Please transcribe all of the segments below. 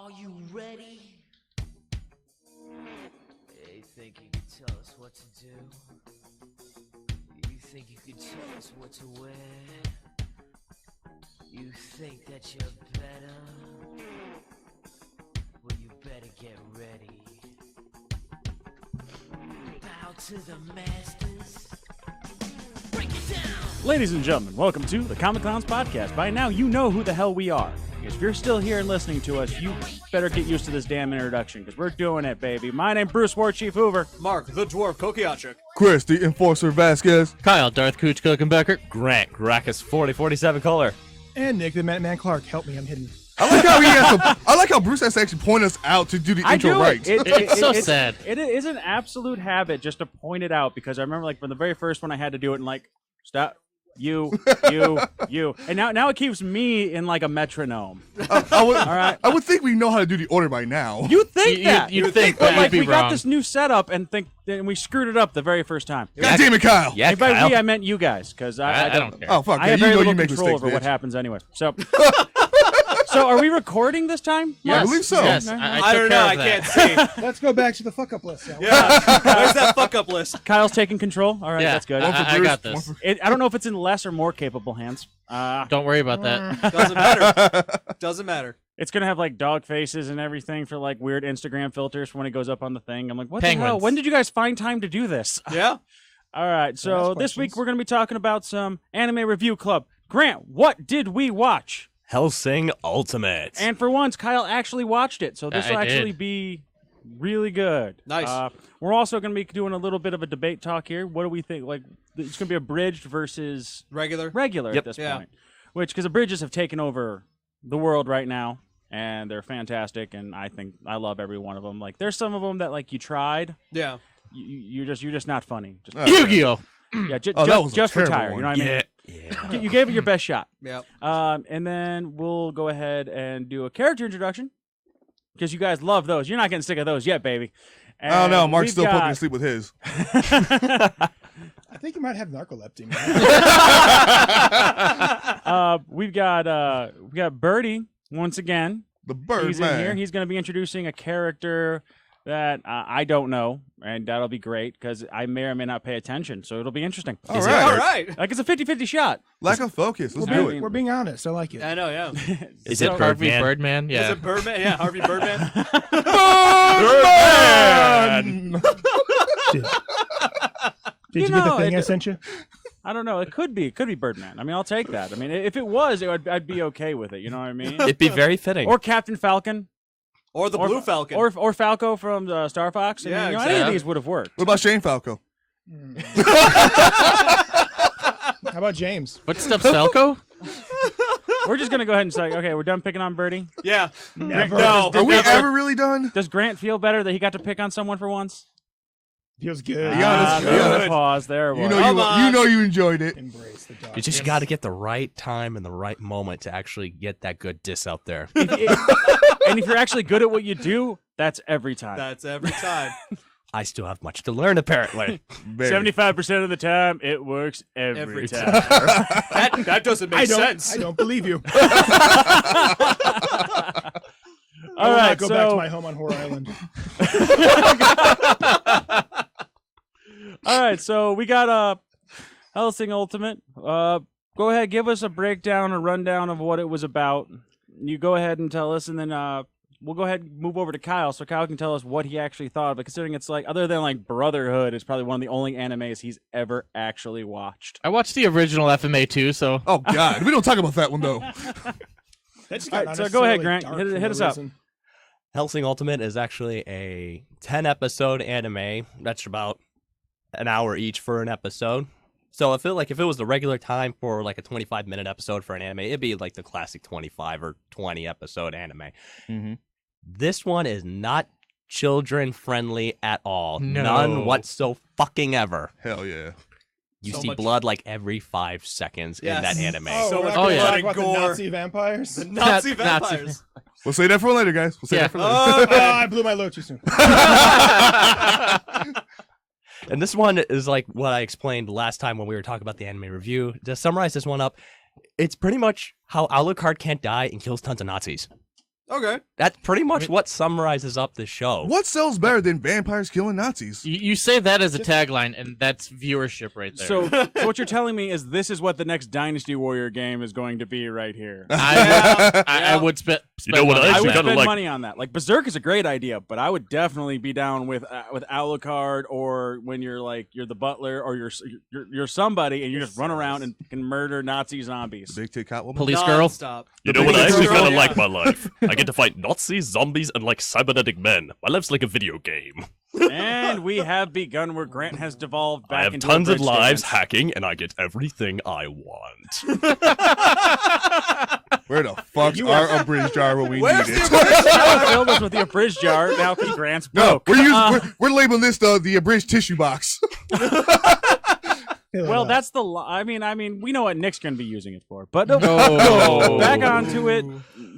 Are you ready? You think you can tell us what to do? You think you can tell us what to wear? You think that you're better? Well, you better get ready. Bow to the masters. Break it down! Ladies and gentlemen, welcome to the Comic Clowns Podcast. By now, you know who the hell we are. If you're still here and listening to us, you better get used to this damn introduction, because we're doing it, baby. My name's Bruce War Chief Hoover. Mark, the Dwarf Kokiachik. Chris, the Enforcer Vasquez. Kyle, Darth Cooch Cookenbecker. Grant, Gracchus 4047 Color. And Nick, the Man Clark. Help me, I'm hidden. I like how Bruce has to actually point us out to do the intro right. It's so sad. It is an absolute habit just to point it out, because I remember, like, from the very first one I had to do it, and, like, stop. You. And now it keeps me in like a metronome. All right. I would think we know how to do the order by now. You think that. You'd think but that. like, You'd be we wrong. got this new setup and we screwed it up the very first time. God damn it, Kyle. Yeah, And by Kyle. we, I meant you guys, because I don't care. Oh, fuck. I have you very know little you make control mistakes, over what bitch. happens anyway. So, so are we recording this time? I believe so. Yes, Okay. I took don't care know, of I that. can't see. Let's go back to the fuck up list now. Yeah, where's that fuck up list? Kyle's taking control. All right, Yeah, that's good. One for I Bruce, got one this. for- I don't know if it's in less or more capable hands. Don't worry about that. Doesn't matter. Doesn't matter. It's gonna have like dog faces and everything for like weird Instagram filters for when it goes up on the thing. I'm like, what the hell? Penguins. When did you guys find time to do this? Yeah. All right, so ask this week questions. we're gonna be talking about some anime review club. Grant, what did we watch? Hellsing Ultimate. And for once, Kyle actually watched it, so this will I did. actually be really good. Nice. We're also gonna be doing a little bit of a debate talk here. What do we think? Like, it's gonna be abridged versus Regular. regular Yep. at this Yeah. point, which because abridges have taken over the world right now, and they're fantastic, and I think I love every one of them. Like, there's some of them that like you tried, Yeah. you're just not funny. Just, Yu-Gi-Oh! yeah, Oh, that was a just terrible retire. You one. know what I mean? Yeah. You gave it your best shot. Yeah. And then we'll go ahead and do a character introduction, because you guys love those. You're not getting sick of those yet, baby. I don't know. And Mark's we've still putting me to got- sleep with his. I think you might have narcolepsy. we got Birdie once again. The bird He's in here. He's going to be introducing a character that I don't know, and that'll be great because I may or may not pay attention, so it'll be interesting. All Is it right. All right. Like, it's a 50-50 shot. Lack of focus. Let's I do mean- it. We're being honest. I like it. I know, yeah. Is So- it Harvey Birdman? Yeah. Is it Birdman? Yeah, Harvey Birdman. Birdman! Did you get know, the thing I it- sent you? I don't know. It could be Birdman. I mean, I'll take that. I mean, if it was, I'd be okay with it. You know what I mean? It'd be very fitting. Or Captain Falcon. Or the Blue Falcon. Or Falco from Star Fox. I Yeah, mean, you know, any of exactly. these would have worked. What about Shane Falco? How about James? Footsteps Falco? We're just going to go ahead and say, okay, we're done picking on Birdie. Yeah. Never. No. Are we ever really done? Does Grant feel better that he got to pick on someone for once? Feels good. Yeah, that's There's good. a pause. There it was. You know you enjoyed it. Embrace the dog. You just got to get the right time and the right moment to actually get that good diss out there. And if you're actually good at what you do, that's every time. That's every time. I still have much to learn, apparently. Very. 75% of the time, it works every time. That doesn't make sense. I don't believe you. All I will right, not go back to my home on Horror Island. All right, so we got Hellsing Ultimate. Go ahead, give us a breakdown, a rundown of what it was about. You go ahead and tell us, and then we'll go ahead and move over to Kyle, so Kyle can tell us what he actually thought of it, considering it's like, other than like Brotherhood, it's probably one of the only animes he's ever actually watched. I watched the original FMA too, so Oh, God. We don't talk about that one, though. That just All got right, so go ahead, unnecessarily Grant. dark Hit for us no up. reason. Hellsing Ultimate is actually a 10-episode anime. That's about an hour each for an episode. So I feel like if it was the regular time for like a 25-minute episode for an anime, it'd be like the classic 25 or 20 episode anime. Mm-hmm. This one is not children friendly at all. No. None whatsoever. Hell yeah. You So see much- blood like every 5 seconds in Yes. that anime. Oh, So we're much not gonna blood talk and about the gore. Nazi vampires? The Nazi Nazi- vampires. We'll save that for later, guys. We'll save that for later. Oh, I blew my load too soon. And this one is like what I explained last time when we were talking about the anime review. To summarize this one up, it's pretty much how Alucard can't die and kills tons of Nazis. Okay. That's pretty much what summarizes up the show. What sells better than vampires killing Nazis? You say that as a tagline, and that's viewership right there. So what you're telling me is this is what the next Dynasty Warrior game is going to be right here. I would spend know what money. I would kinda spend like- money on that. Like Berserk is a great idea, but I would definitely be down with Alucard, or when you're the butler, or you're somebody and you just run around and can murder Nazi zombies. Big tit cop woman. Police girl. Stop. You know what I actually Girl, kind of yeah. like my life? I get to fight Nazis, zombies, and like cybernetic men. My life's like a video game. And we have begun where Grant has devolved back I have into tons a of bridge lives statement. hacking, and I get everything I want. Where the fuck's our abridged jar when we Where's need the it? abridged Filled us with the abridged jar now because Grant's No, broke. we're labeling this the abridged tissue box. Well, that's the. I mean, we know what Nick's going to be using it for. But No. back onto it.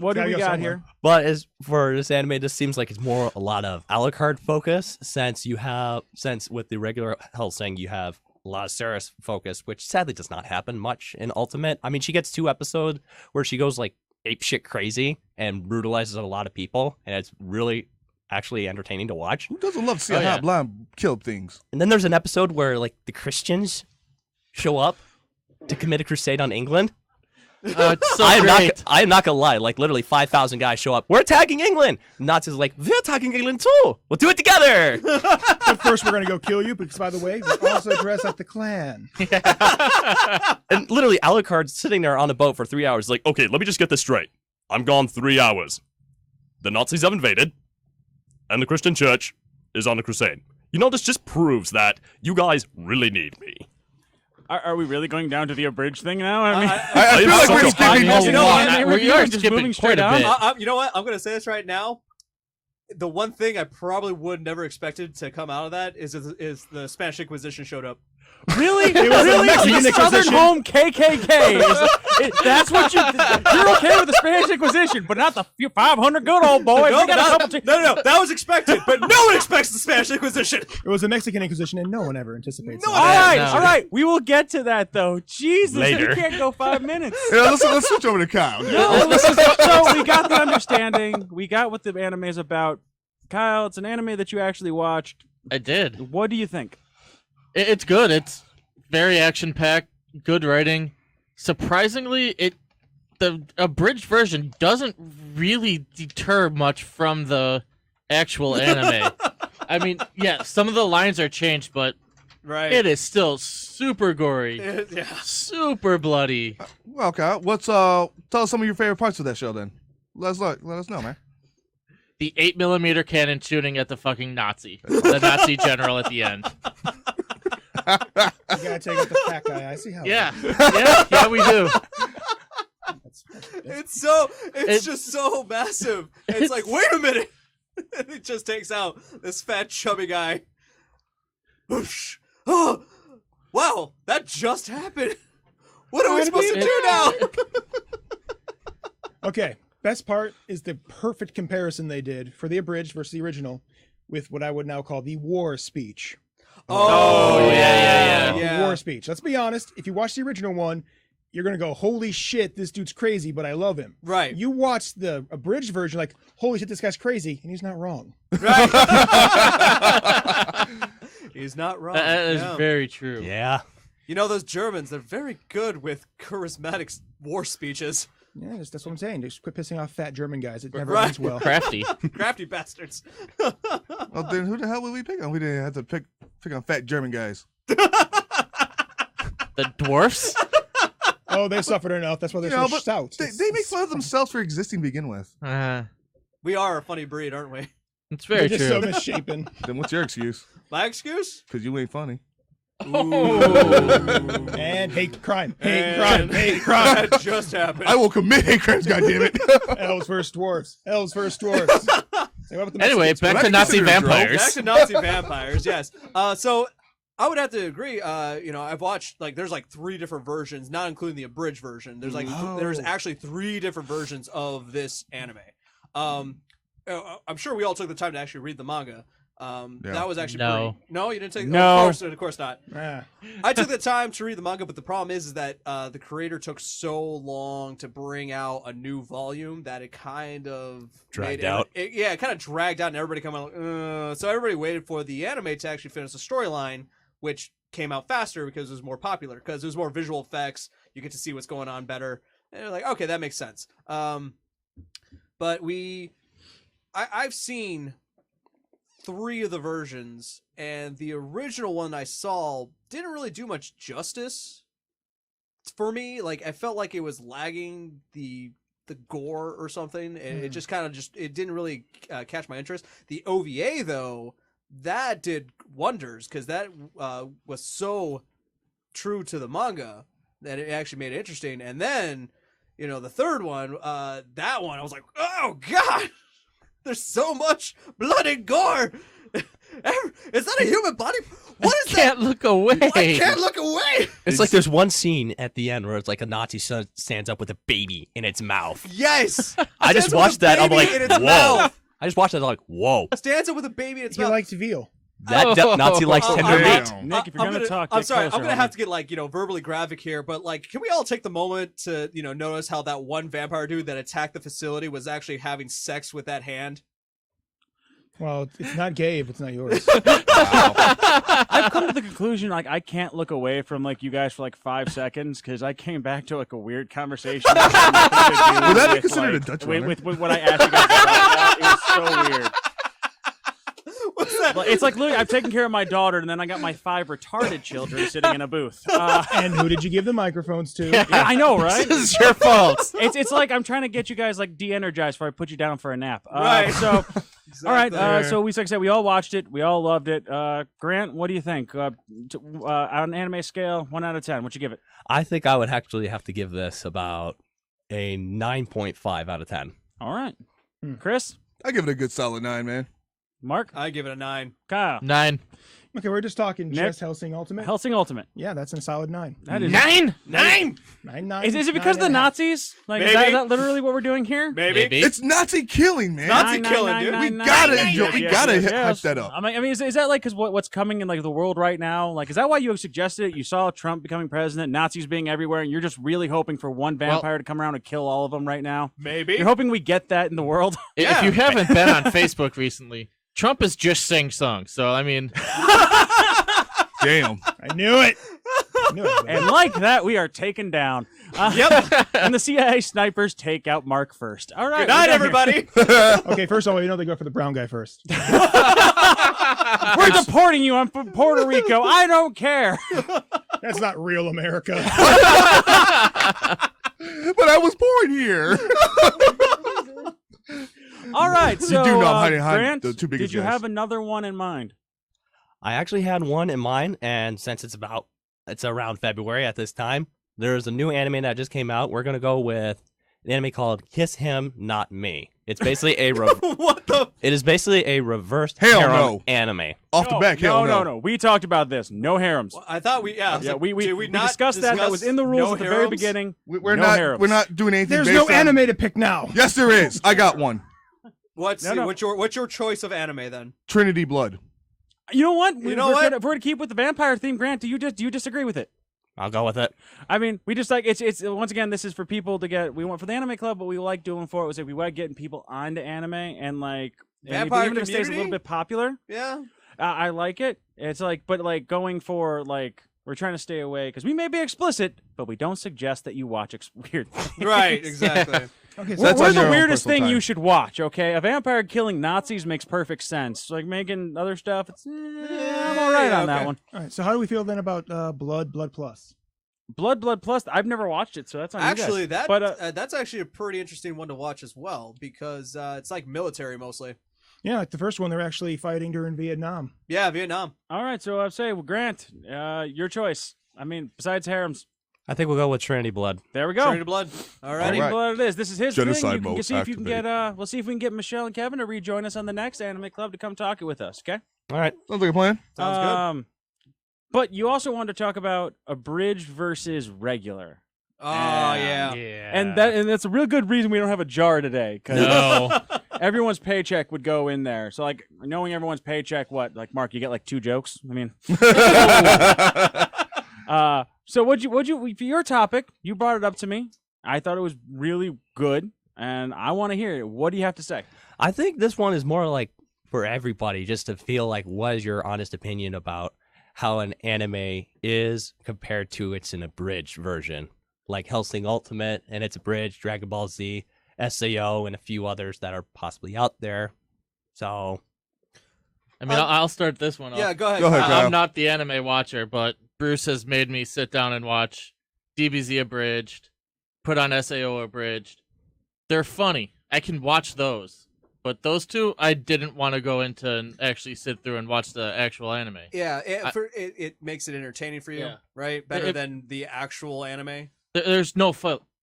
What do Gotta we go got somewhere. here? But as for this anime, this seems like it's more a lot of Alucard focus, since with the regular Hellsing you have a lot of Sarah's focus, which sadly does not happen much in Ultimate. I mean, she gets 2 episodes where she goes like apeshit crazy and brutalizes a lot of people, and it's really actually entertaining to watch. Who doesn't love to see Oh, a yeah. hot blonde kill things? And then there's an episode where like the Christians show up to commit a crusade on England. It's so I great. am not gonna lie, like literally 5,000 guys show up. We're attacking England. Nazis are like, we're attacking England too. We'll do it together. But first, we're gonna go kill you because, by the way, we also dress like the Klan. And literally, Alucard's sitting there on a boat for 3 hours. Like, Okay, let me just get this straight. I'm gone 3 hours. The Nazis have invaded, and the Christian church is on a crusade. You know, this just proves that you guys really need me. Are we really going down to the abridged thing now? I mean, I feel like so we're good. skipping. I You know what? We are just skipping moving quite straight a on. bit. You know what? I'm gonna say this right now. The one thing I probably would never expected to come out of that is the Spanish Inquisition showed up. really? It was a Really? Mexican The Southern Inquisition. Home KKK. That's what you're okay with the Spanish Inquisition, but not the few 500 good old boys. No, We got a couple. no, that was expected, but no one expects the Spanish Inquisition. It was a Mexican Inquisition, and no one ever anticipates No it. All right, No. all right. We will get to that though. Jesus, Later. we can't go 5 minutes. Yeah, let's switch over to Kyle. So we got the understanding. We got what the anime is about. Kyle, it's an anime that you actually watched. I did. What do you think? It's good. It's very action packed. Good writing. Surprisingly, the abridged version doesn't really deter much from the actual anime. I mean, yeah, some of the lines are changed, but Right. it is still super gory, Yeah. super bloody. Well, Kyle, tell us some of your favorite parts of that show then. Let us know, man. The 8mm cannon shooting at the fucking Nazi, the Nazi general at the end. You gotta take out the fat guy. I see how. Yeah, yeah, we do. It's just so massive. It's like, wait a minute. And it just takes out this fat chubby guy. Whoosh. Oh, wow, that just happened. What are we supposed to do now? Okay. Best part is the perfect comparison they did for the abridged versus the original, with what I would now call the war speech. yeah. The war speech. Let's be honest. If you watch the original one, you're gonna go, "Holy shit, this dude's crazy," but I love him. Right. You watch the abridged version, like, "Holy shit, this guy's crazy," and he's not wrong. Right. He's not wrong. That is Yeah. very true. yeah. You know, those Germans, they're very good with charismatic war speeches. Yeah, that's what I'm saying. Just quit pissing off fat German guys. It never Right. ends well. Crafty. Crafty bastards. Well, then who the hell would we pick on? We didn't have to pick on fat German guys. The dwarfs? Oh, they suffered enough. That's why they're You know, so but stout. They make fun of themselves for existing to begin with. We are a funny breed, aren't we? It's very They're just so true. misshapen. Then what's your excuse? My excuse? Because you ain't funny. And hate crime. Hate crime. Hate crime. That just happened. I will commit hate crimes, goddammit. Hell's first dwarves. Hell's first dwarves. Say, what about the Anyway, Mexicans? back What to I Nazi consider a drug. vampires. Back to Nazi vampires, yes. So I would have to agree. I've watched there's 3 different versions, not including the abridged version. There's there's actually 3 different versions of this anime. I'm sure we all took the time to actually read the manga. That was actually No. No, you didn't take. No. Of course not. Ah. I took the time to read the manga, but the problem is that the creator took so long to bring out a new volume that it kind of Dragged made out. It kind of dragged out, and everybody kind of like, so everybody waited for the anime to actually finish the storyline, which came out faster because it was more popular, because there's more visual effects. You get to see what's going on better, and they're like, okay, that makes sense. But I've seen 3 of the versions, and the original one I saw didn't really do much justice for me. Like, I felt like it was lagging the gore or something, and it just kind of it didn't really catch my interest. The OVA though, that did wonders, because that was so true to the manga that it actually made it interesting. And then, the third one, that one, I was like, oh god, there's so much blood and gore. Is that a human body? What is Can't look away. that? I can't look away. It's like there's one scene at the end where it's like a Nazi stands up with a baby in its mouth. Yes. I just Stands up with watched a that. I'm baby like, in its whoa. mouth. I just watched that. I'm like, whoa. Stands up with a baby in its He mouth. likes veal. That Nazi likes Oh, tender I'm meat. not- Nick, if you're I'm gonna talk, I'm get sorry. closer, I'm gonna homie. have to get verbally graphic here, but can we all take the moment to notice how that one vampire dude that attacked the facility was actually having sex with that hand? Well, it's not gay if it's not yours. I've come to the conclusion I can't look away from you guys for 5 seconds, because I came back to a weird conversation. Would that be considered a Dutch runner? with what I asked you guys about? It was so weird. What's that? It's like literally, I've taken care of my daughter, and then I got my 5 retarded children sitting in a booth. And who did you give the microphones to? Yeah, I know, right? This is your fault. It's like I'm trying to get you guys de-energized before I put you down for a nap. Right. So, all right. Exactly. So like I said, we all watched it. We all loved it. Grant, what do you think? On an anime scale, 1 out of 10, what'd you give it? I think I would actually have to give this about a 9.5 out of 10. All right. Chris, I give it a good solid 9, man. Mark, I give it a 9. Kyle, 9. Okay, we're just talking Nick? just Hellsing Ultimate. Helsing Ultimate. Yeah, that's a solid 9. That is 9. 9. Is it because of the Nazis? Is Maybe. that literally what we're doing here? Maybe. It's Nazi killing, man. Nazi killing, dude. We gotta enjoy. We gotta hype that up. I mean, is that because what's coming in the world right now? Is that why you suggested it? You saw Trump becoming president, Nazis being everywhere, and you're just really hoping for one vampire to come around and kill all of them right now? Maybe. You're hoping we get that in the world? If you haven't been on Facebook recently, Trump is just sing songs. So I mean, Damn. I knew it. I knew it. And like that, we are taken down. Yep. And the CIA snipers take out Mark first. All right. Good night, we're done here. everybody. Okay, first of all, they go for the brown guy first. We're deporting you. I'm from Puerto Rico. I don't care. That's not real America. But I was born here. All right. So, do know I'm hiding behind Grant, the 2 did biggest you guys. have another one in mind? I actually had one in mind, and since it's around February at this time, there's a new anime that just came out. We're gonna go with an anime called Kiss Him, Not Me. It's basically What the? it is basically a reverse Hell harem no. anime. Off the back, hell no. no. We talked about this. No harems. I thought we. Yeah. I was Yeah, like, we did not discussed that. That was in the rules no at the very harems? beginning. We're No not. harems. We're not doing anything. There's based no on- anime to pick now. Yes, there is. I got one. What's No, no. what's your choice of anime then? Trinity Blood. You know what? You know what? If we're gonna keep with the vampire theme, Grant, do you disagree with it? I'll go with it. I mean, we just it's once again, this is for people to get. We went for the anime club, but we like doing for it was we like getting people onto anime and Vampire even if it stays a community? little bit popular. Yeah. I like it. It's but going for we're trying to stay away because we may be explicit, but we don't suggest that you watch weird things. Right. Exactly. Okay, so That's We're on the your own weirdest personal thing time. you should watch, okay? A vampire killing Nazis makes perfect sense. Making other stuff, I'm all right Yeah, on that okay. one. all right, so how do we feel then about Blood Plus? Blood Plus. I've never watched it, so that's on Actually, you guys. that's actually a pretty interesting one to watch as well because it's like military mostly. Yeah, like the first one, they're actually fighting during Vietnam. Yeah, Vietnam. All right, so I'd say, Grant, your choice. I mean, besides harems, I think we'll go with Trinity Blood. there we go. Trinity Blood. All right. Trinity Alright. Blood it is. This is his Genocide thing. You can mode see if you can get. activated. We'll see if we can get Michelle and Kevin to rejoin us on the next anime club to come talk it with us. Okay. All right. Sounds like a plan. Sounds good. But you also wanted to talk about abridged versus regular. Oh yeah. yeah. And that's a real good reason we don't have a jar today. 'Cause No. everyone's paycheck would go in there. So like knowing everyone's paycheck, what like Mark, you get like 2 jokes. I mean, so what'd you for your topic? You brought it up to me. I thought it was really good, and I want to hear it. What do you have to say? I think this one is more like for everybody, just to feel like what is your honest opinion about how an anime is compared to its an abridged version, like Hellsing Ultimate and its abridged, Dragon Ball Z, SAO, and a few others that are possibly out there. So, I mean, I'll start this one off. Yeah, go ahead. Go ahead, Kyle. I'm not the anime watcher, but Bruce has made me sit down and watch DBZ abridged, put on SAO abridged. They're funny. I can watch those. But those two, I didn't want to go into and actually sit through and watch the actual anime. Yeah, it makes it entertaining for you, Yeah. right? Better than the actual anime. There's no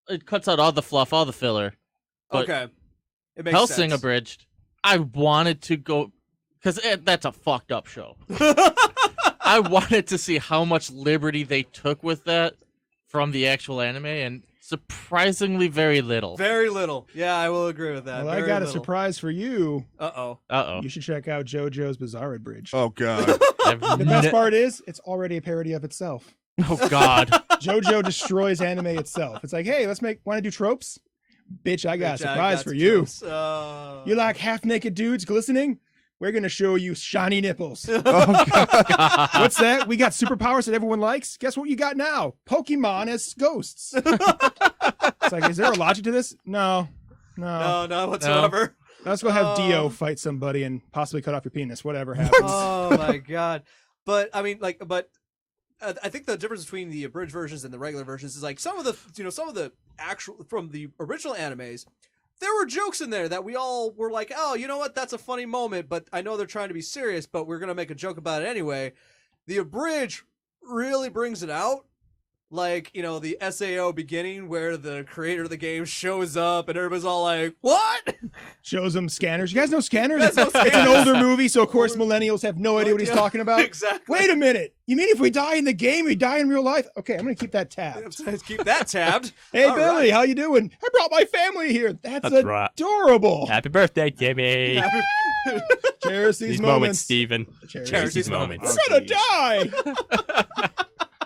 it cuts out all the fluff, all the filler. But Okay, it makes Hellsing sense. abridged, I wanted to go because that's a fucked up show. I wanted to see how much liberty they took with that from the actual anime, and surprisingly very little. Very little. Yeah, I will agree with that. Well, I got a surprise for you. Uh-oh. You should check out JoJo's Bizarre Abridged. Oh god. The best part is, it's already a parody of itself. Oh God. JoJo destroys anime itself. It's like, hey, want to do tropes? Bitch, I got a surprise for you. You like half-naked dudes glistening? We're going to show you shiny nipples. Oh god. What's that? We got superpowers that everyone likes? Guess what you got now? Pokemon as ghosts. It's like, is there a logic to this? No. No, not whatsoever. Let's go have Dio fight somebody and possibly cut off your penis. Whatever happens. Oh my god. But I mean, I think the difference between the abridged versions and the regular versions is like some of the actual from the original animes, there were jokes in there that we all were like, oh, you know what, that's a funny moment, but I know they're trying to be serious, but we're gonna make a joke about it anyway. The abridged really brings it out. Like, the SAO beginning where the creator of the game shows up and everybody's all like, what? Shows them Scanners. You guys know Scanners? You guys know It's an Scanners? older movie, so of course millennials have no idea what he's talking about. Exactly. Wait a minute. You mean if we die in the game, we die in real life? Okay, I'm going to keep that tabbed. Keep that tabbed. Hey, All Billy, right. how you doing? I brought my family here. That's right. adorable. Happy birthday, Jimmy. Cherish these moments. Steven. Cherish these moments. We're going to die.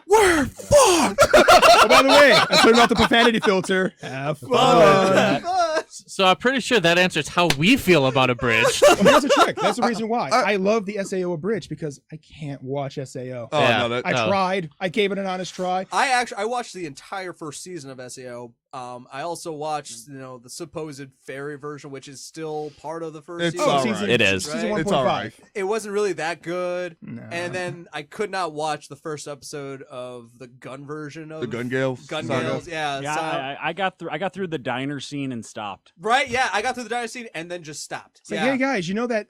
We're fucked. Oh, by the way, I turned off the profanity filter. Have fun. So I'm pretty sure that answers how we feel about abridged. Well, here's a trick. That's the reason why. I love the SAO abridged because I can't watch SAO. Oh Yeah. no, that, I tried. I gave it an honest try. I watched the entire first season of SAO. I also watched, the supposed fairy version, which is still part of the first It's season. all season, right. It is. Season Right? It's 1.5. all right. It wasn't really that good. No. And then I could not watch the first episode of the gun version of the Gun Gales. Gun saga. Gales. Yeah, Yeah, so- I got through the diner scene and stopped. right. Yeah, I got through the diner scene and then just stopped. It's like, yeah. hey guys, you know that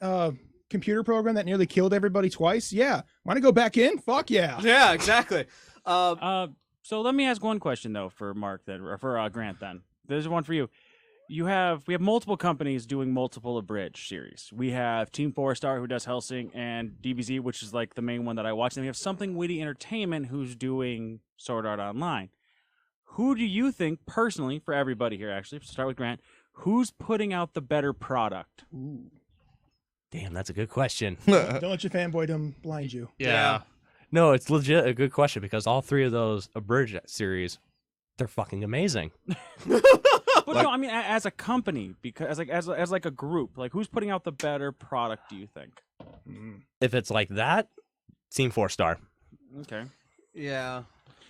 computer program that nearly killed everybody twice? Yeah. Want to go back in? Fuck yeah. Yeah, exactly. So let me ask one question though for Mark then, or for Grant then. There's one for you. We have multiple companies doing multiple abridged series. We have Team 4-Star who does Hellsing and DBZ, which is like the main one that I watch. And we have Something Witty Entertainment who's doing Sword Art Online. Who do you think personally, for everybody here actually, start with Grant, who's putting out the better product? Damn, that's a good question. Don't let your fanboydom blind you. Yeah. No, it's legit a good question because all 3 of those abridged series, they're fucking amazing. But no, I mean as a company, because as like a group, like who's putting out the better product? Do you think? If it's like that, Team 4-Star. Okay. Yeah.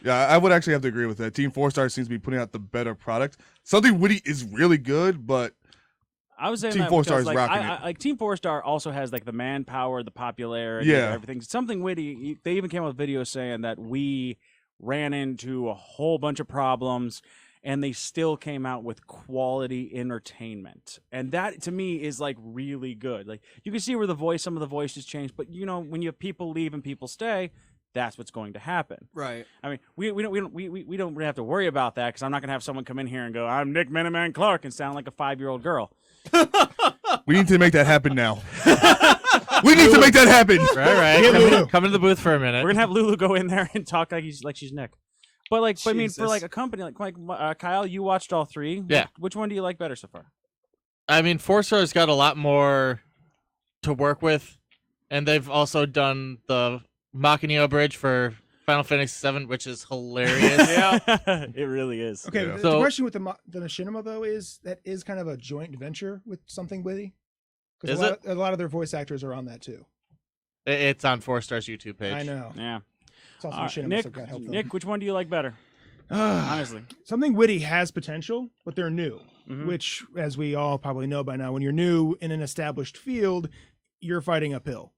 Yeah, I would actually have to agree with that. Team 4-Star seems to be putting out the better product. Something Witty is really good, but I was saying Team that 4-Star because, is like, rocking I, it. like Team 4-Star also has like the manpower, the popularity, Yeah. everything. Something Witty. They even came out with videos saying that we ran into a whole bunch of problems, and they still came out with quality entertainment. And that to me is like really good. Like you can see where some of the voices changed, but when you have people leave and people stay, that's what's going to happen. Right. I mean, we don't really have to worry about that because I'm not going to have someone come in here and go, "I'm Nick Miniman Clark," and sound like a 5-year-old girl. we need to make that happen now. We need to make that happen. Right. Come into the booth for a minute. We're gonna have Lulu go in there and talk like she's Nick. But I mean, for Jesus. like a company like Kyle, you watched all 3. Yeah. Which one do you like better so far? I mean, 4-star's got a lot more to work with, and they've also done the Machinio bridge for Final Fantasy VII, which is hilarious. It really is. Okay, Yeah. the So- question with the Machinima though is that is kind of a joint venture with Something Witty. Because Is a lot of their voice actors are on that too. It's on 4-star's YouTube page. I know. Yeah. It's also All right, Machinima, so God help them. Nick, which one do you like better? Honestly. Something Witty has potential, but they're new. Mhm. Which, as we all probably know by now, when you're new in an established field, you're fighting uphill.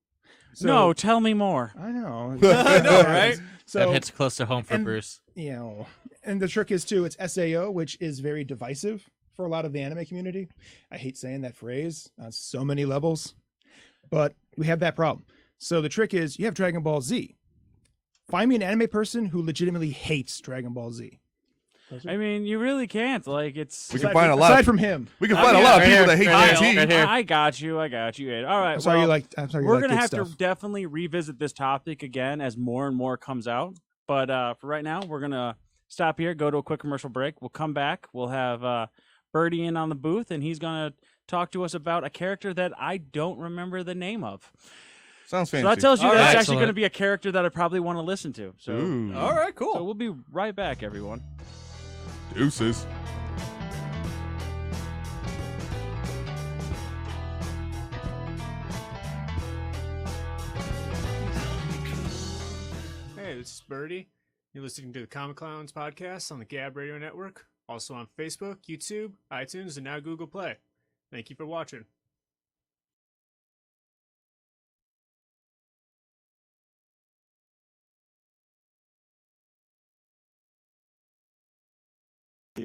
So, No, tell me more. I know. I know, right? So That hits close to home for and- Bruce. you know, and the trick is too, it's SAO, which is very divisive for a lot of the anime community. I hate saying that phrase on so many levels, but we have that problem. So the trick is you have Dragon Ball Z. Find me an anime person who legitimately hates Dragon Ball Z. I mean, you really can't. Like, it's. We can find a lot. Aside Of, from him. we can find a lot of right people here, that hate right GT. here, right here. I got you. All right. I'm sorry well, you like. I'm sorry you we're like gonna good have stuff. to definitely revisit this topic again as more and more comes out. But for right now, we're gonna stop here, go to a quick commercial break. We'll come back. We'll have Birdie in on the booth, and he's gonna talk to us about a character that I don't remember the name of. Sounds fancy. So that tells you All that's right. actually Excellent. going to be a character that I probably want to listen to. So, Ooh. All right, cool. so we'll be right back, everyone. Deuces. Hey, this is Birdie. You're listening to the Comic Clowns podcast on the Gab Radio Network, also on Facebook, YouTube, iTunes, and now Google Play. Thank you for watching.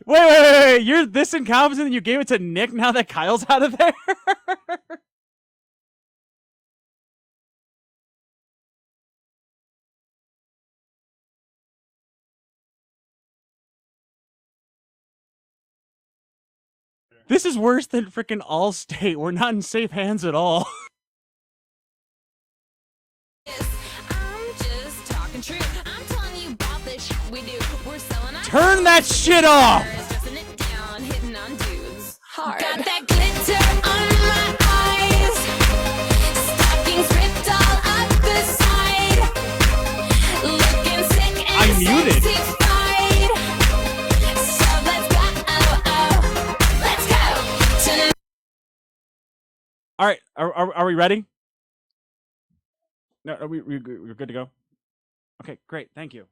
Wait. You're this incompetent and you gave it to Nick now that Kyle's out of there? This is worse than freaking Allstate. We're not in safe hands at all. I'm just talking true. I'm telling you about the shit we do. We're selling our Turn that shit off! dressing it down, hitting on dudes. Hard. Got that glitter on my eyes. Stockings ripped all up the side. Looking sick and I muted. sexified. So let's go. Let's go. Tonight. All right, are we ready? No, are we're good to go? Okay, great. Thank you.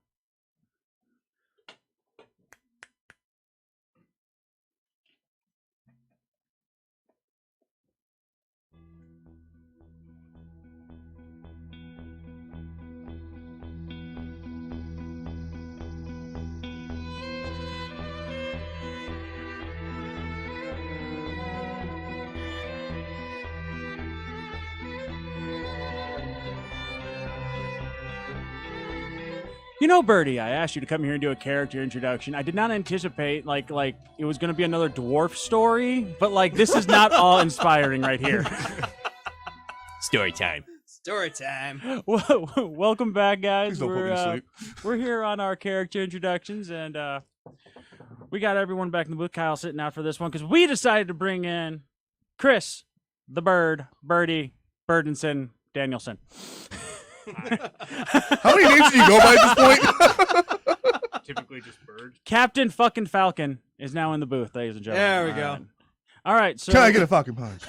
You know, Birdie, I asked you to come here and do a character introduction. I did not anticipate like it was going to be another dwarf story, but like this is not all inspiring right here. Story time. Story time. Welcome back, guys. Please don't put me to sleep. We're here on our character introductions, and we got everyone back in the booth. Kyle sitting out for this one because we decided to bring in Chris, the Bird, Birdie, Burdenson, Danielson. How many names do you go by at this point? Typically just Bird. Captain fucking Falcon is now in the booth, ladies and gentlemen. There we go. All right, so Can I get a fucking punch?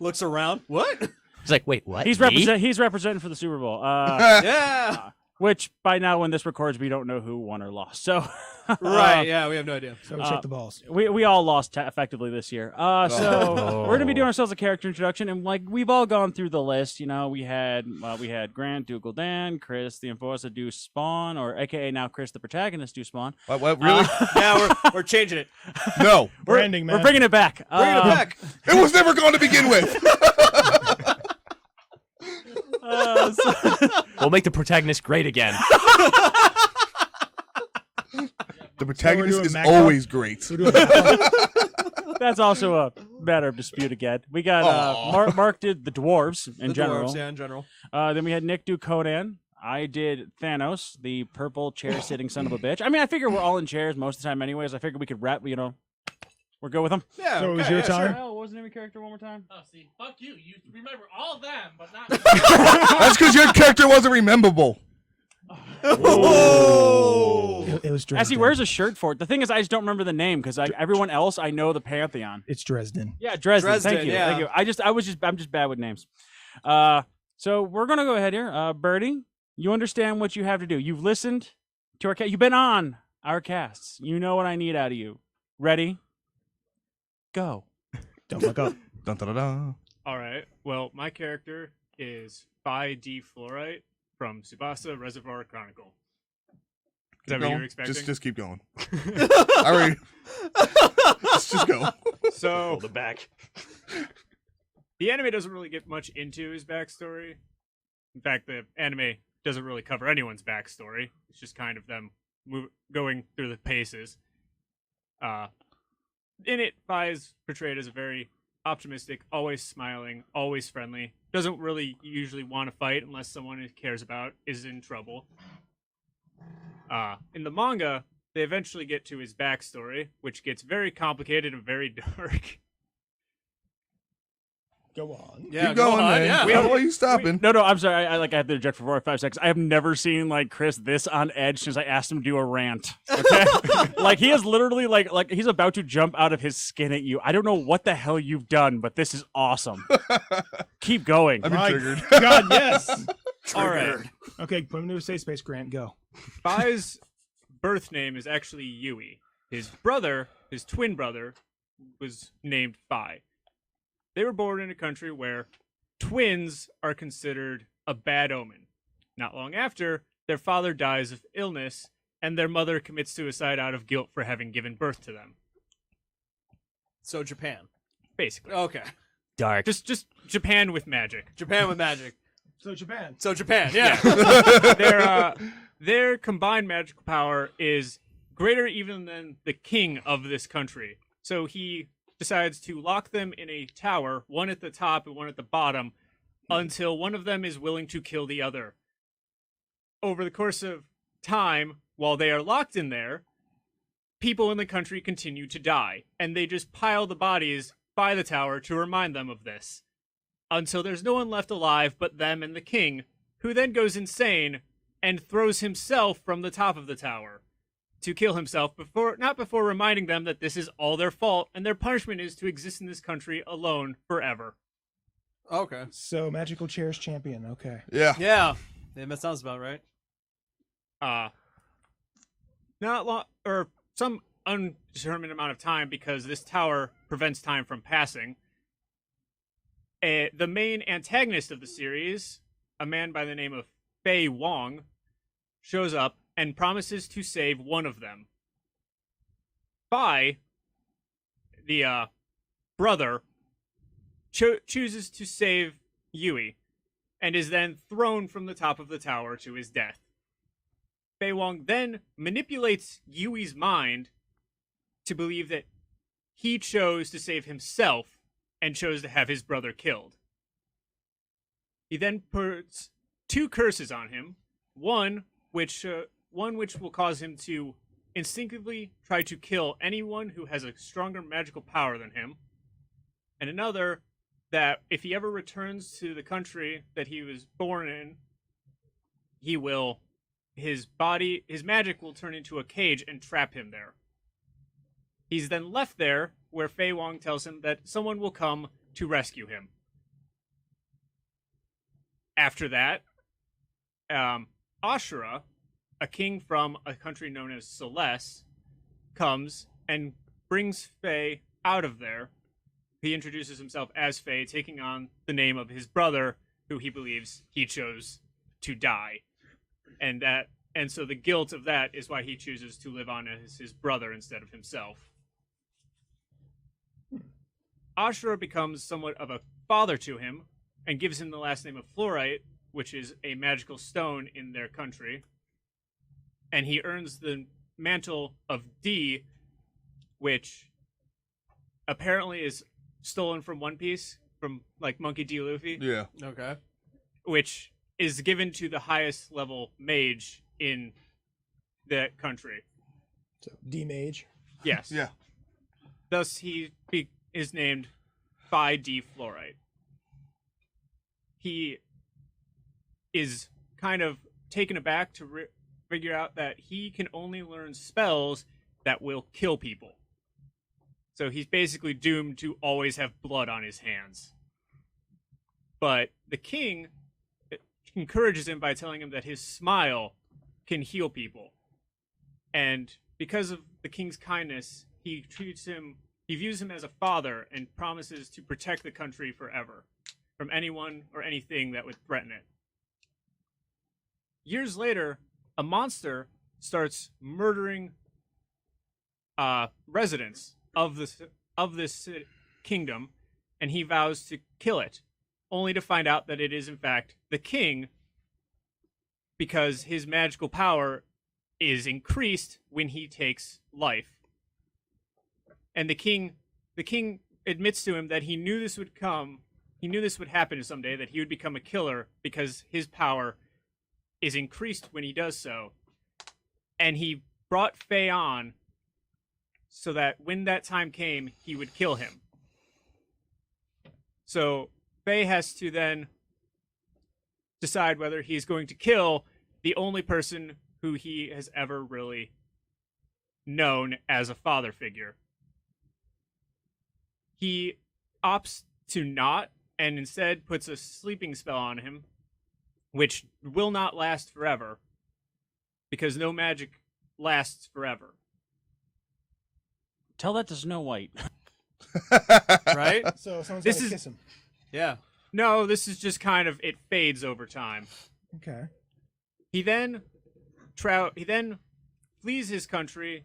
Looks around. What? He's like, wait, what? he's Me? he's representing for the Super Bowl. Yeah. Which by now, when this records, we don't know who won or lost. So, Right. Yeah, we have no idea. So check the balls. we all lost effectively this year. So we're gonna be doing ourselves a character introduction, and like we've all gone through the list. You know, we had Grant, Dougal, Dan, Chris, the Enforcer, do Spawn, or AKA now Chris, the protagonist, do Spawn. What, really? Yeah, we're changing it. No. Branding, man. We're bringing it back. Bring it back. It was never going to begin with. We'll make the protagonist great again. The protagonist doing is Mac always great. We're doing That's also a matter of dispute again. We got Mark did the dwarves in The general. dwarves, yeah, in general. Then we had Nick do Conan. I did Thanos, the purple chair sitting son of a bitch. I mean, I figure we're all in chairs most of the time, anyways. I figured we could rep, We're good with him. Yeah. So it was okay, your yeah, time? sure. Kyle, what was the name of your character one more time? Oh, see, fuck you. You remember all of them, but not. That's because your character wasn't rememberable. Oh. It was As he Dresden. wears a shirt for it. The thing is, I just don't remember the name because everyone else I know the Pantheon. It's Dresden. Yeah, Dresden. Dresden, Thank you. yeah. Thank you. I'm just bad with names. So we're gonna go ahead here. Birdie, you understand what you have to do. You've listened to our cast. You've been on our casts. You know what I need out of you. Ready? Go. Don't fuck up. Dun, dun, dun, dun. All right. Well, my character is Phi D Fluorite from Tsubasa Reservoir Chronicle. Is that Keep what you going. were expecting? Just keep going. I already. just go. So Hold it back. the anime doesn't really get much into his backstory. In fact, the anime doesn't really cover anyone's backstory. It's just kind of them going through the paces. In it, Phi is portrayed as a very optimistic, always smiling, always friendly. Doesn't really usually want to fight unless someone he cares about is in trouble. In the manga, they eventually get to his backstory, which gets very complicated and very dark. Go on. Yeah, keep go going, on, man. yeah. Why are you stopping? No, I'm sorry. I had to interject for 4 or 5 seconds. I have never seen like Chris this on edge since I asked him to do a rant. Okay, like he is literally like he's about to jump out of his skin at you. I don't know what the hell you've done, but this is awesome. Keep going. I've been My triggered. God, yes. All right. Okay, put him into a safe space, Grant. Go. Phi's birth name is actually Yui. His brother, his twin brother, was named Phi. They were born in a country where twins are considered a bad omen. Not long after, their father dies of illness, and their mother commits suicide out of guilt for having given birth to them. So Japan. Basically. Okay. Dark. Just Japan with magic. Japan with magic. So Japan. So Japan. Yeah. Their combined magical power is greater even than the king of this country. So he decides to lock them in a tower, one at the top and one at the bottom, until one of them is willing to kill the other. Over the course of time, while they are locked in there, people in the country continue to die, and they just pile the bodies by the tower to remind them of this. Until there's no one left alive but them and the king, who then goes insane and throws himself from the top of the tower to kill himself not before reminding them that this is all their fault and their punishment is to exist in this country alone forever. Okay. So magical chairs champion. Okay. Yeah. Yeah. Yeah, that sounds about right. Not long or some undetermined amount of time because this tower prevents time from passing. The main antagonist of the series, a man by the name of Fei Wong, shows up and promises to save one of them. Phi, the brother, chooses to save Yui, and is then thrown from the top of the tower to his death. Fei Wong then manipulates Yui's mind to believe that he chose to save himself and chose to have his brother killed. He then puts 2 curses on him, one which will cause him to instinctively try to kill anyone who has a stronger magical power than him, and another that if he ever returns to the country that he was born in, his magic will turn into a cage and trap him there. He's then left there where Fei Wong tells him that someone will come to rescue him. After that, Ashura, a king from a country known as Celeste, comes and brings Fei out of there. He introduces himself as Fei, taking on the name of his brother, who he believes he chose to die. And so the guilt of that is why he chooses to live on as his brother instead of himself. Ashura becomes somewhat of a father to him and gives him the last name of Fluorite, which is a magical stone in their country. And he earns the mantle of D, which apparently is stolen from One Piece, from like Monkey D. Luffy. Yeah. Okay. Which is given to the highest level mage in that country. So D mage. Yes. Yeah. thus is named Phi D Fluorite. He is kind of taken aback to figure out that he can only learn spells that will kill people. So he's basically doomed to always have blood on his hands. But the king encourages him by telling him that his smile can heal people. And because of the king's kindness, he views him as a father and promises to protect the country forever from anyone or anything that would threaten it. Years later, a monster starts murdering residents of this kingdom, and he vows to kill it, only to find out that it is in fact the king, because his magical power is increased when he takes life. And the king admits to him that he knew this would happen someday, that he would become a killer because his power is increased when he does so. And he brought Faye on so that when that time came, he would kill him. So Faye has to then decide whether he's going to kill the only person who he has ever really known as a father figure. He opts to not, and instead puts a sleeping spell on him, which will not last forever, because no magic lasts forever. Tell that to Snow White. Right? So someone's This gonna is- kiss him. Yeah. No, this is just kind of, it fades over time. Okay. He then flees his country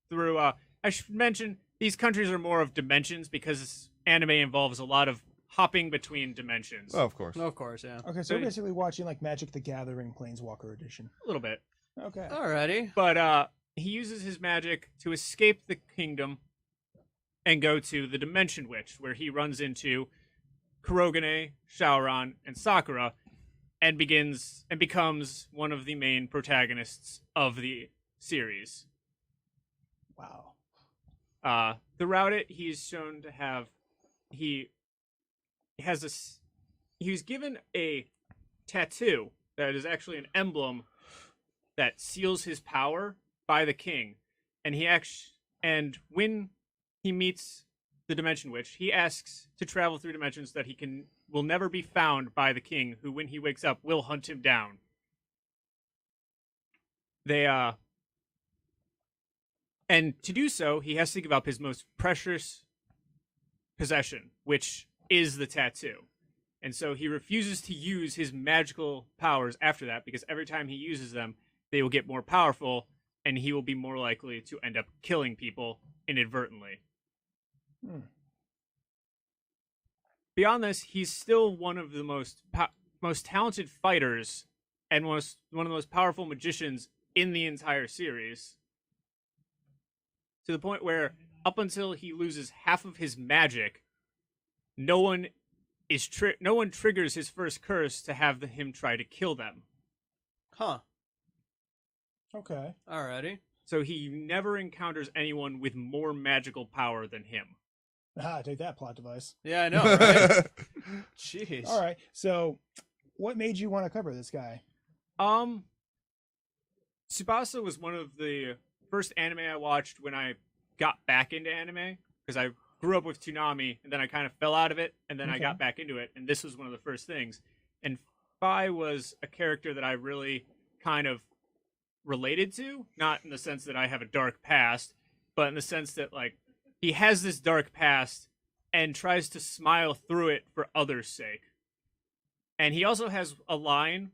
through I should mention these countries are more of dimensions because anime involves a lot of hopping between dimensions. Oh, of course. No, of course, yeah. Okay, so we're basically watching like Magic the Gathering Planeswalker edition. A little bit. Okay. Alrighty. But he uses his magic to escape the kingdom and go to the Dimension Witch, where he runs into Kurogane, Shaoran, and Sakura, and becomes one of the main protagonists of the series. Wow. Throughout it, he's shown to have he was given a tattoo that is actually an emblem that seals his power by the king, and when he meets the Dimension Witch, he asks to travel through dimensions that will never be found by the king, who when he wakes up will hunt him down. And to do so, he has to give up his most precious possession, which is the tattoo. And so he refuses to use his magical powers after that, because every time he uses them, they will get more powerful, and he will be more likely to end up killing people inadvertently. Beyond this, he's still one of the most talented fighters and one of the most powerful magicians in the entire series. To the point where, up until he loses half of his magic, no one triggers his first curse to have him try to kill them. Huh. Okay. Alrighty. So he never encounters anyone with more magical power than him. Ah, take that plot device. Yeah, I know, right? Jeez. All right. So, what made you want to cover this guy? Tsubasa was one of the first anime I watched when I got back into anime, because I grew up with Toonami, and then I kind of fell out of it, and then I got back into it, and this was one of the first things. And Phi was a character that I really kind of related to, not in the sense that I have a dark past, but in the sense that, like, he has this dark past and tries to smile through it for others' sake. And he also has a line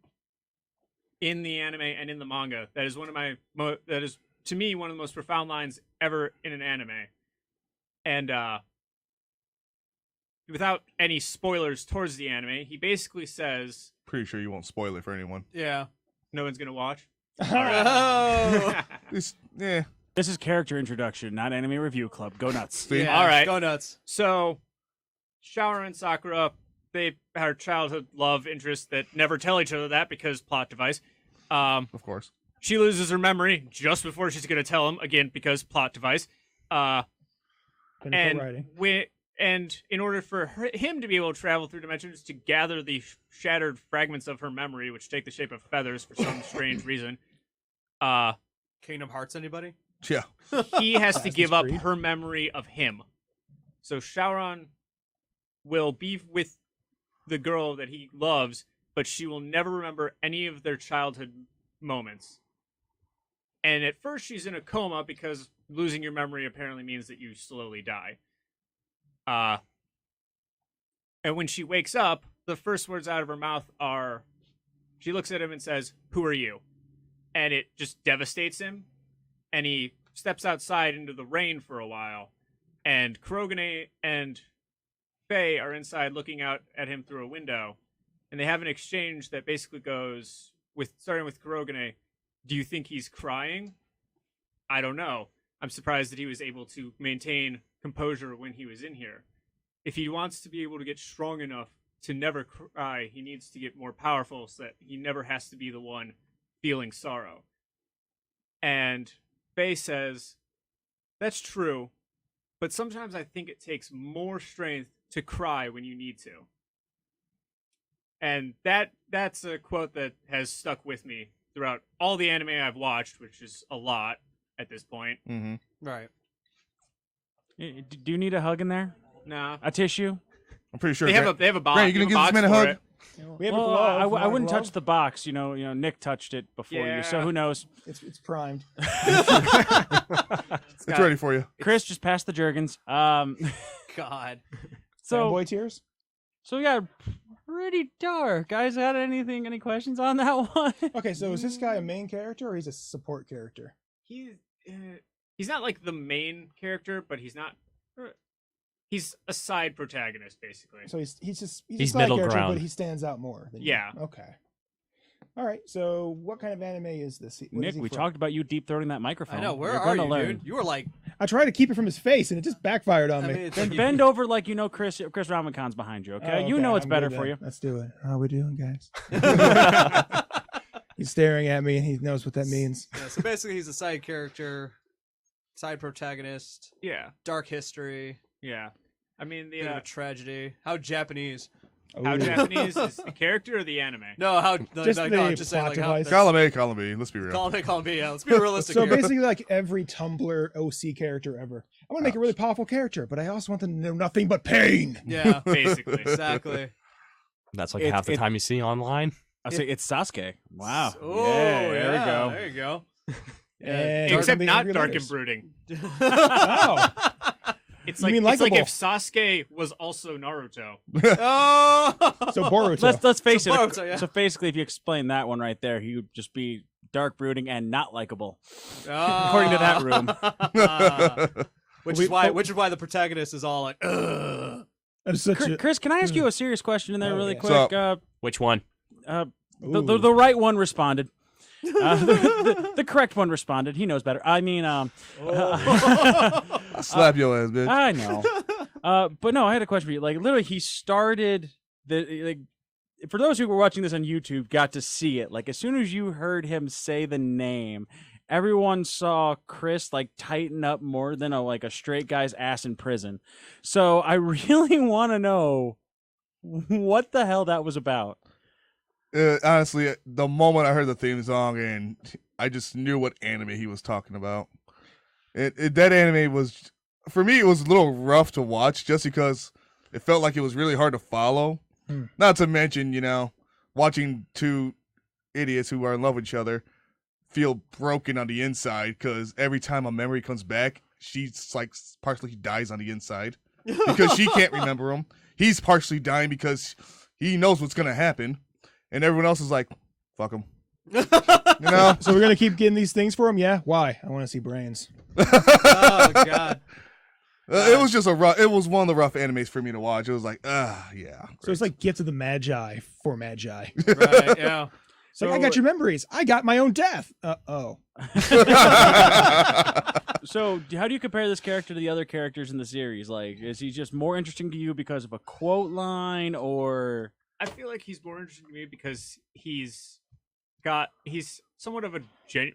in the anime and in the manga that is that is to me one of the most profound lines ever in an anime. And without any spoilers towards the anime, he basically says, Pretty sure you won't spoil it for anyone. Yeah. no one's gonna watch. Oh. Yeah. This is character introduction, not anime review club. Go nuts. See? Yeah, All right. Go nuts. So, Shaoran and Sakura, they are childhood love interests that never tell each other that because plot device. Of course. She loses her memory just before she's going to tell him, again, because plot device. Pinnacle writing. And in order for him to be able to travel through dimensions to gather the shattered fragments of her memory, which take the shape of feathers for some strange reason, Kingdom Hearts, anybody? Yeah. he has to Assassin's give up Creed. her memory of him. So Shauron will be with the girl that he loves, but she will never remember any of their childhood moments. And at first she's in a coma because losing your memory apparently means that you slowly die. And when she wakes up, the first words out of her mouth are, she looks at him and says, "Who are you?" And it just devastates him. And he steps outside into the rain for a while. And Kurogane and Faye are inside looking out at him through a window. And they have an exchange that basically goes, starting with Kurogane, "Do you think he's crying? I don't know. I'm surprised that he was able to maintain composure when he was in here. If he wants to be able to get strong enough to never cry, he needs to get more powerful so that he never has to be the one feeling sorrow." And Faye says, "That's true, but sometimes I think it takes more strength to cry when you need to." And that's a quote that has stuck with me throughout all the anime I've watched, which is a lot at this point. Mm-hmm. Right. Do you need a hug in there? Nah. A tissue? I'm pretty sure. They have a box. Grant, you gonna give this man a hug? We have a Well, glove. I not a wouldn't glove. touch the box. You know, Nick touched it before you, so Yeah. who knows? It's primed. It's ready for you. Chris, just pass the Jergens. God. So, Fanboy tears. so we got pretty dark. Guys, got any questions on that one? Okay, so is this guy a main character or he's a support character? He's not like the main character, but he's not. He's a side protagonist, basically. So he's a He's side middle character, ground. but he stands out more. Than you. Yeah. Okay. All right. So what kind of anime is this? What is Nick, he we from? talked about you deep throating that microphone. I know. Where You're are gonna you, learn. dude? You were like, I tried to keep it from his face, and it just backfired on I me. mean, it's Then like bend over like you know Chris Ramakan's behind you, okay? Oh, You know it's I'm better good for then. you. Let's do it. How we doing, guys? He's staring at me, and he knows what that means. yeah, so basically he's a side character, side protagonist, Yeah, dark history, yeah. I mean, bit of a tragedy. How Japanese? how Ooh. Japanese is the character or the anime? No, how Just like, the no, just saying plot like how device. Column A, column B. Let's be real. column B. Yeah, let's be realistic So here. basically, like every Tumblr OC character ever. I want to make a really powerful character, but I also want them to know nothing but pain. yeah, Basically. exactly. That's like half the time you see online. I say it's Sasuke. Wow. Oh, yeah, there we go. There you go. And Except dark not and dark letters. and brooding. Oh, It's You like mean it's like likable. if Sasuke was also Naruto. Oh, so Boruto. Let's face it. Boruto, yeah. So basically, if you explain that one right there, he would just be dark, brooding, and not likable. According to that room. which is why the protagonist is all like, ugh. That's such a, Chris, can I ask you a serious question in there Oh, really yeah. quick? So- Which one? The right one responded. The correct one responded. He knows better. I mean, I'll slap your ass, bitch. I know. But no, I had a question for you. Like, literally, he started for those who were watching this on YouTube, got to see it. Like, as soon as you heard him say the name, everyone saw Chris like tighten up more than a straight guy's ass in prison. So I really want to know what the hell that was about. Honestly, the moment I heard the theme song, and I just knew what anime he was talking about. That anime was, for me, it was a little rough to watch just because it felt like it was really hard to follow. Not to mention, watching two idiots who are in love with each other feel broken on the inside because every time a memory comes back, she's like partially dies on the inside because she can't remember him. He's partially dying because he knows what's going to happen. And everyone else is like, fuck him. So we're gonna keep getting these things for him? Yeah. Why? I want to see brains. Oh god. It was just it was one of the rough animes for me to watch. It was like, yeah. So it's like Gift of the Magi for Magi. Right, yeah. It's like, I got your memories. I got my own death. Oh. So, how do you compare this character to the other characters in the series? Like, is he just more interesting to you because of a quote line, or I feel like he's more interesting to me because he's somewhat of a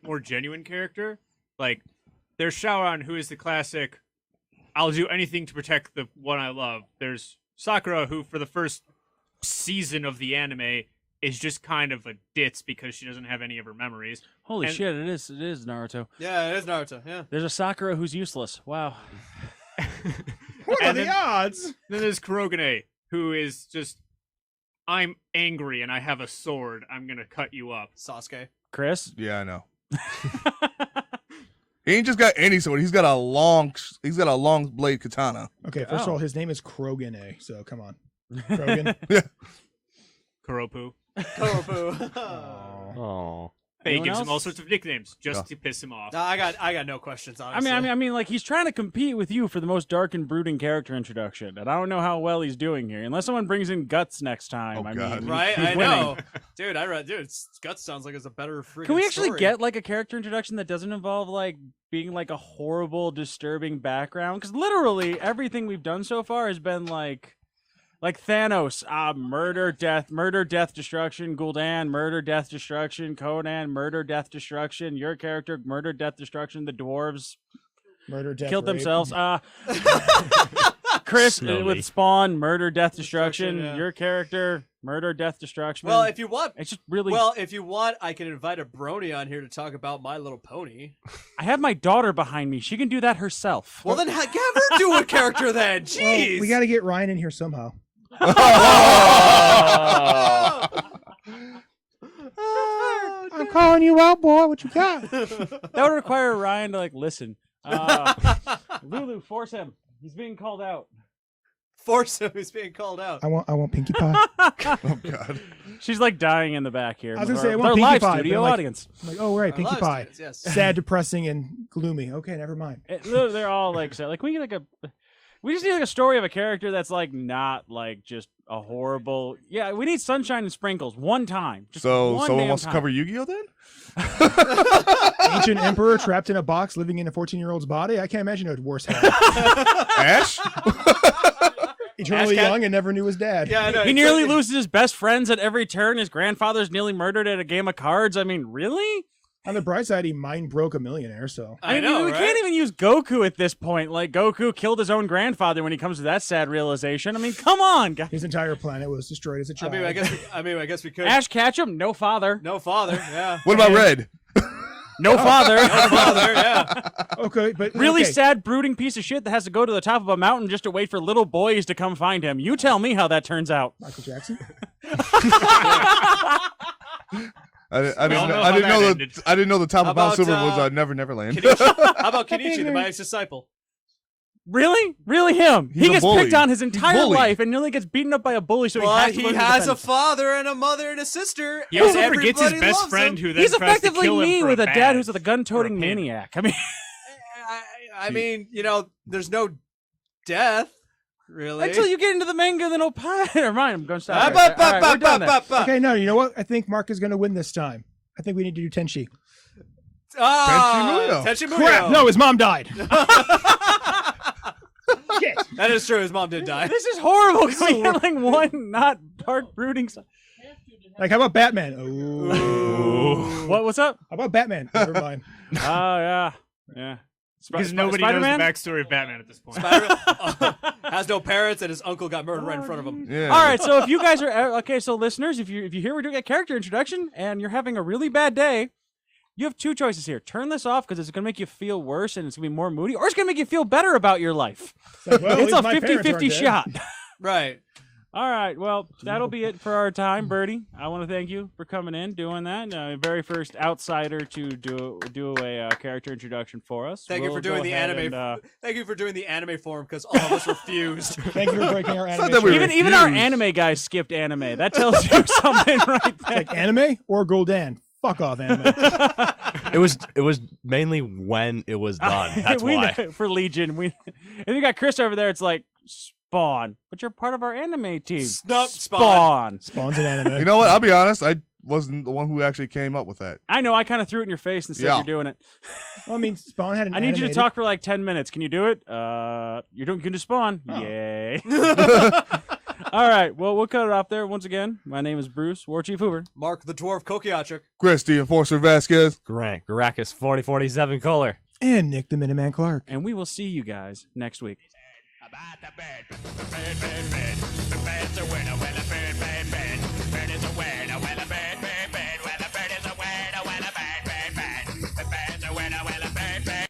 more genuine character. Like, there's Shauron, who is the classic I'll do anything to protect the one I love. There's Sakura, who for the first season of the anime is just kind of a ditz because she doesn't have any of her memories. Holy And- shit! It is Naruto. Yeah, it is Naruto. Yeah. There's a Sakura who's useless. Wow. What are And the then- odds? Then there's Kurogane, who is just, I'm angry and I have a sword. I'm gonna cut you up. Sasuke. Chris. Yeah, I know. He ain't just got any sword. He's got a long blade katana. Okay, first of Oh. all, his name is Krogane, so come on. Krogan. Kuropu. Koropu. Oh. They Anyone gives him all else? sorts of nicknames just Yeah. to piss him off. No, I got no questions. Honestly. I mean, like he's trying to compete with you for the most dark and brooding character introduction, and I don't know how well he's doing here. Unless someone brings in Guts next time. Oh, I God. mean, right? he's I winning. know, dude. Guts sounds like it's a better freaking. Can we actually story. get like a character introduction that doesn't involve like being like a horrible, disturbing background? Because literally everything we've done so far has been like Thanos, murder, death, destruction. Gul'dan, murder, death, destruction. Conan, murder, death, destruction. Your character, murder, death, destruction. The dwarves Murder, death, killed rape. themselves. Chris Slowly. with Spawn, murder, death, destruction. Destruction, yeah. Your character, murder, death, destruction. Well, if you want, it's just really. if you want, I can invite a brony on here to talk about My Little Pony. I have my daughter behind me. She can do that herself. Well, then have her do a character then. Well, Jeez. we got to get Ryan in here somehow. I'm calling you out, boy. What you got? That would require Ryan to like listen. Lulu, force him. He's being called out. Force him. He's being called out. I want Pinkie Pie. Oh God. She's like dying in the back here. I was with gonna say, I our- want with our Pinkie live Pie, studio but like- audience. I'm like, oh right, I Pinkie love Pie. students, yes. Sad, depressing, and gloomy. Okay, never mind. They're all like sad. Like we get like a. We just need like a story of a character that's like not like just a horrible. Yeah, we need sunshine and sprinkles one time. Just So one someone damn wants to time. cover Yu-Gi-Oh then? Ancient emperor trapped in a box, living in a 14-year-old's body. I can't imagine a worse hell. Ash? Eternally Ash Cat- young and never knew his dad. Yeah, I know. He it's nearly like- loses his best friends at every turn. His grandfather's nearly murdered at a game of cards. I mean, really? On the bright side, he mind broke a millionaire. So I mean, know, we right? can't even use Goku at this point. Like Goku killed his own grandfather when he comes to that sad realization. I mean, come on, guys. his entire planet was destroyed as a I child. mean, I guess we could. Ash Ketchum, no father. No father. Yeah. What about Red? No father. No father. Yeah. Okay, but Really okay. sad, brooding piece of shit that has to go to the top of a mountain just to wait for little boys to come find him. You tell me how that turns out. Michael Jackson. I know didn't how that know ended. I didn't know the top How of Mount about, Silver was Never Neverland. Kenichi. How about Kenichi, the Mike's disciple? Really? Really him? He's He a gets bully. picked on his He's entire bullied. life and nearly gets beaten up by a bully, so But he he has has a defense. father and a mother and a sister. He also and forgets his everybody best loves friend, him. who then He's tries to effectively kill him me for with a dad badge. who's a gun-toting for a pin. maniac. I mean, I mean, you know, there's no death, really. until you get into the manga, then opine. Never mind, I'm going to Ah, stop. ba- All ba- right, ba- we're done ba- then. ba- ba. Okay, no, you know what? I think Mark is going to win this time. I think we need to do Tenchi. Ah, Tenchi Tenchi Crap! Muyo. No, his mom died. Shit. That is true. His mom did die. This is horrible. Can we get like one not dark brooding? Like, how about Batman? Oh. What's up? How about Batman? Never mind. Oh yeah, yeah. Because nobody Spider-Man? knows the backstory of Batman at this point. Has no parents, and his uncle got murdered right in front of him. Yeah. All right, so if you guys are okay, so listeners, if you hear we're doing a character introduction and you're having a really bad day, you have two choices here. Turn this off because it's going to make you feel worse and it's going to be more moody, or it's going to make you feel better about your life. Like, well, at It's least a my parents 50-50 aren't dead. shot. Right. All right, well, that'll be it for our time, Birdie. I want to thank you for coming in, doing that. Very first outsider to do a character introduction for us. Thank you We'll for doing go the ahead anime. and, Thank you for doing the anime form because all of us refused. Thank you for breaking our not anime. that we chain. even our refused. anime guys skipped anime. That tells you something right there. Like anime or Gul'dan. Fuck off, anime. It was mainly when it was done. That's we why. know, for Legion. And you got Chris over there. It's like Spawn, but you're part of our anime team. Nope, Spawn. Spawn's an anime. You know what? I'll be honest. I wasn't the one who actually came up with that. I know. I kind of threw it in your face and said Yeah. you're doing it. Well, I mean, Spawn had an I need you to animated- talk for like 10 minutes. Can you do it? You're doing good to Spawn. Oh. Yay. All right. Well, we'll cut it off there. Once again, my name is Bruce, War Chief Hoover. Mark the Dwarf Kokiachik. Chris, the Enforcer Vasquez. Grant, Garacus 4047 Kohler. And Nick the Minuteman Clark. And we will see you guys next week. About the bird. Bird is a winner. Well, a bird is a winner.